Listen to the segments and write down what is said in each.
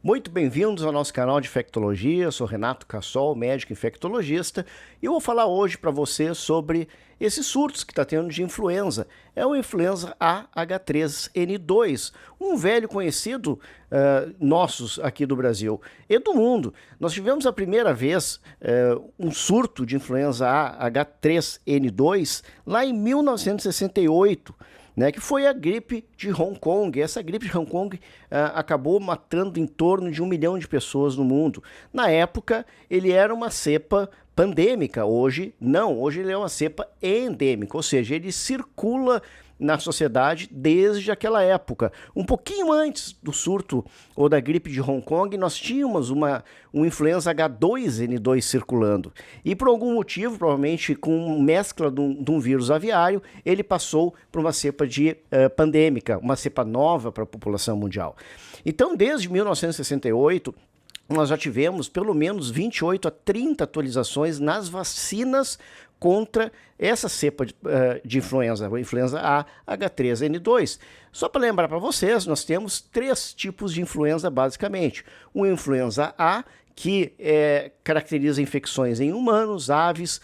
Muito bem-vindos ao nosso canal de infectologia. Eu sou Renato Cassol, médico infectologista, e eu vou falar hoje para você sobre esses surtos que está tendo de influenza. É o influenza A H3N2, um velho conhecido nossos aqui do Brasil e do mundo. Nós tivemos a primeira vez um surto de influenza A H3N2 lá em 1968. Que foi a gripe de Hong Kong. Essa gripe de Hong Kong acabou matando em torno de 1 milhão de pessoas no mundo. Na época, ele era uma cepa pandêmica. Hoje, não. Hoje ele é uma cepa endêmica, ou seja, ele circula na sociedade desde aquela época. Um pouquinho antes do surto ou da gripe de Hong Kong, nós tínhamos um influenza H2N2 circulando. E por algum motivo, provavelmente com mescla de um vírus aviário, ele passou para uma cepa pandêmica, uma cepa nova para a população mundial. Então, desde 1968, nós já tivemos pelo menos 28 a 30 atualizações nas vacinas contra essa cepa de influenza, a influenza A H3N2. Só para lembrar para vocês, nós temos 3 tipos de influenza basicamente. O influenza A, que caracteriza infecções em humanos, aves,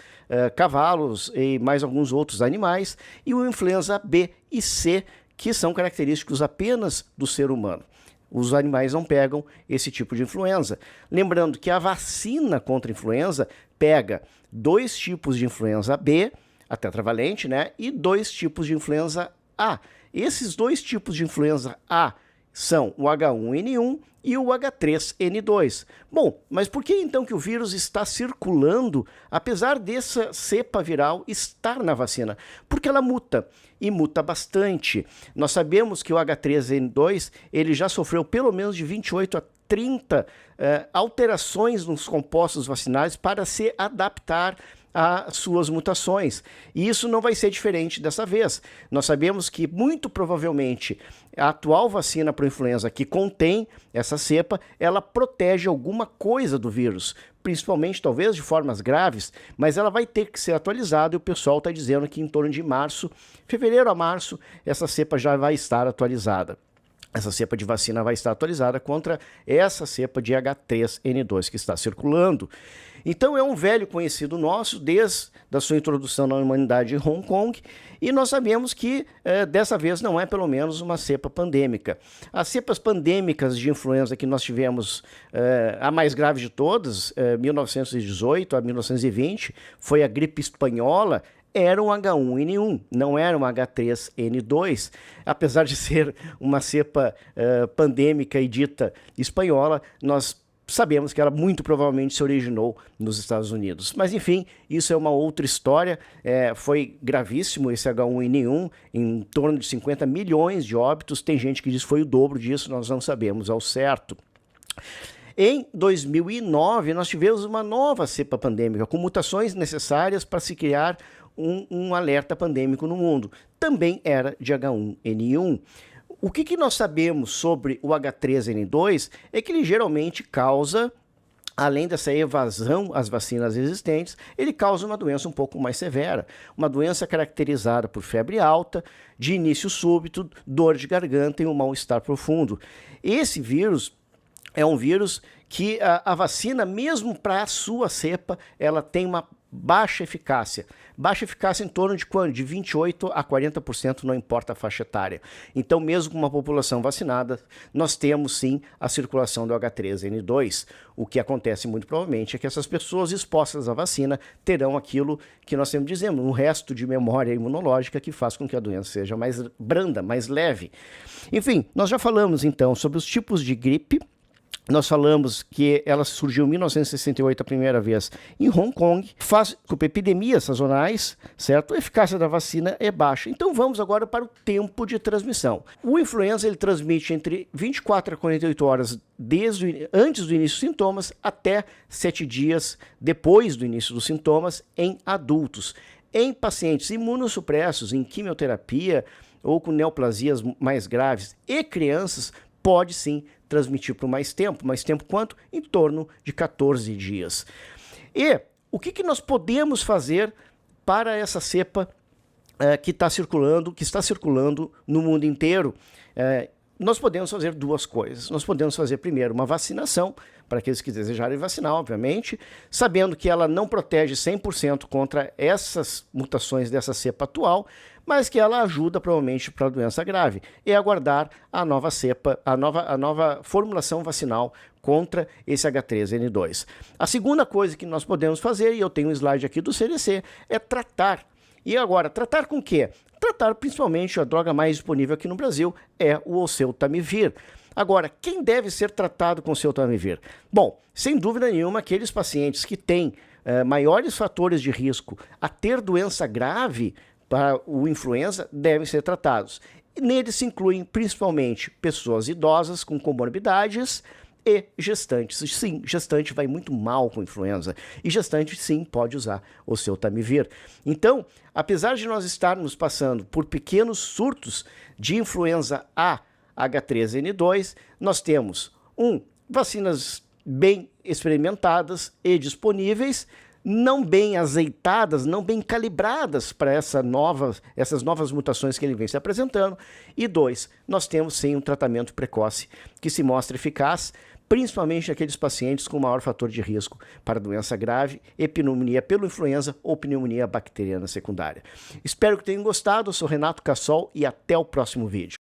cavalos e mais alguns outros animais, e o influenza B e C, que são característicos apenas do ser humano. Os animais não pegam esse tipo de influenza. Lembrando que a vacina contra a influenza pega 2 tipos de influenza B, a tetravalente, e 2 tipos de influenza A. Esses 2 tipos de influenza A são o H1N1 e o H3N2. Bom, mas por que então que o vírus está circulando, apesar dessa cepa viral estar na vacina? Porque ela muta, e muta bastante. Nós sabemos que o H3N2 ele já sofreu pelo menos de 28 a 30 alterações nos compostos vacinais para se adaptar às suas mutações. E isso não vai ser diferente dessa vez. Nós sabemos que, muito provavelmente, a atual vacina para a influenza que contém essa cepa, ela protege alguma coisa do vírus, principalmente, talvez, de formas graves, mas ela vai ter que ser atualizada e o pessoal está dizendo que em torno de fevereiro a março, essa cepa já vai estar atualizada. Essa cepa de vacina vai estar atualizada contra essa cepa de H3N2 que está circulando. Então é um velho conhecido nosso desde a sua introdução na humanidade em Hong Kong, e nós sabemos que dessa vez não é pelo menos uma cepa pandêmica. As cepas pandêmicas de influenza que nós tivemos, a mais grave de todas, 1918 a 1920, foi a gripe espanhola. Era um H1N1, não era um H3N2. Apesar de ser uma cepa pandêmica e dita espanhola, nós sabemos que ela muito provavelmente se originou nos Estados Unidos. Mas, enfim, isso é uma outra história. Foi gravíssimo esse H1N1, em torno de 50 milhões de óbitos. Tem gente que diz que foi o dobro disso, nós não sabemos ao certo. Em 2009, nós tivemos uma nova cepa pandêmica, com mutações necessárias para se criar um alerta pandêmico no mundo. Também era de H1N1. O que nós sabemos sobre o H3N2 é que ele geralmente causa, além dessa evasão às vacinas existentes, ele causa uma doença um pouco mais severa. Uma doença caracterizada por febre alta, de início súbito, dor de garganta e um mal-estar profundo. Esse vírus é um vírus que a vacina, mesmo para a sua cepa, ela tem uma baixa eficácia. Baixa eficácia em torno de quanto? De 28 a 40%, não importa a faixa etária. Então, mesmo com uma população vacinada, nós temos sim a circulação do H3N2. O que acontece muito provavelmente é que essas pessoas expostas à vacina terão aquilo que nós sempre dizemos, um resto de memória imunológica que faz com que a doença seja mais branda, mais leve. Enfim, nós já falamos então sobre os tipos de gripe. Nós falamos que ela surgiu em 1968 a primeira vez em Hong Kong, faz com epidemias sazonais, certo? A eficácia da vacina é baixa. Então vamos agora para o tempo de transmissão. O influenza ele transmite entre 24 a 48 horas antes do início dos sintomas até 7 dias depois do início dos sintomas em adultos. Em pacientes imunossupressos, em quimioterapia ou com neoplasias mais graves e crianças, pode sim transmitir por mais tempo quanto? Em torno de 14 dias. E o que nós podemos fazer para essa cepa que está circulando no mundo inteiro? nós podemos fazer duas coisas. Nós podemos fazer primeiro uma vacinação, para aqueles que desejarem vacinar, obviamente, sabendo que ela não protege 100% contra essas mutações dessa cepa atual, mas que ela ajuda provavelmente para a doença grave, e aguardar a nova cepa, a nova formulação vacinal contra esse H3N2. A segunda coisa que nós podemos fazer, e eu tenho um slide aqui do CDC, é tratar. E agora, tratar com o quê? Tratar principalmente a droga mais disponível aqui no Brasil é o oseltamivir. Agora, quem deve ser tratado com oseltamivir? Bom, sem dúvida nenhuma, aqueles pacientes que têm maiores fatores de risco a ter doença grave para o influenza devem ser tratados. E neles se incluem principalmente pessoas idosas com comorbidades e gestantes. Sim, gestante vai muito mal com influenza e gestante sim pode usar o oseltamivir. Então, apesar de nós estarmos passando por pequenos surtos de influenza A H3N2, nós temos vacinas bem experimentadas e disponíveis, não bem azeitadas, não bem calibradas para essas novas mutações que ele vem se apresentando. E 2, nós temos sim um tratamento precoce que se mostra eficaz, principalmente aqueles pacientes com maior fator de risco para doença grave e pneumonia pelo influenza ou pneumonia bacteriana secundária. Espero que tenham gostado. Eu sou Renato Cassol e até o próximo vídeo.